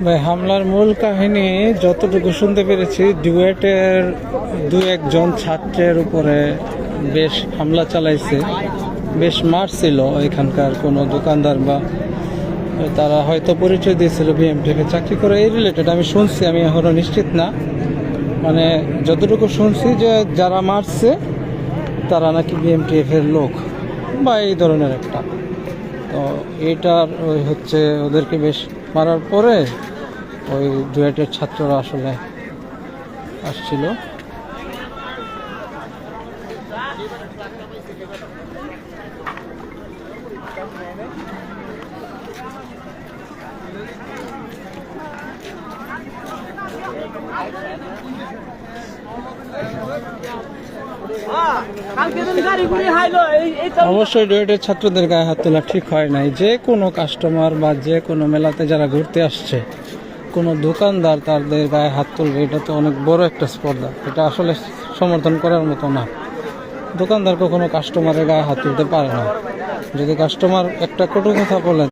ভাই হামলার মূল কাহিনী যতটুকু শুনতে পেরেছি, ডুয়েটের দু একজন ছাত্রের উপরে বেশ হামলা চালাইছে, বেশ মারছিল এখানকার কোনো দোকানদার, বা তারা হয়তো পরিচয় দিয়েছিল বিএমটিএফে চাকরি করে, এই রিলেটেড আমি শুনছি, আমি এখনও নিশ্চিত না। মানে যতটুকু শুনছি যে যারা মারছে তারা নাকি বিএমটিএফের লোক বা এই ধরনের একটা। তো এইটার ওই হচ্ছে ওদেরকে বেশ মারার পরে ওই ডুয়েটের ছাত্ররা আসলে আসছিল। অবশ্যই ডুয়েটের ছাত্রদের গায়ে হাত তোলা ঠিক হয় নাই। যে কোনো কাস্টমার বা যে কোনো মেলাতে যারা ঘুরতে আসছে, কোনো দোকানদার তাদের গায়ে হাত তুলবে, এটা তো অনেক বড় একটা স্পর্ধা। এটা আসলে সমর্থন করার মতো না। দোকানদার কখনো কাস্টমারের গায়ে হাত তুলতে পারে না। যদি কাস্টমার একটা কটু কথা বলেন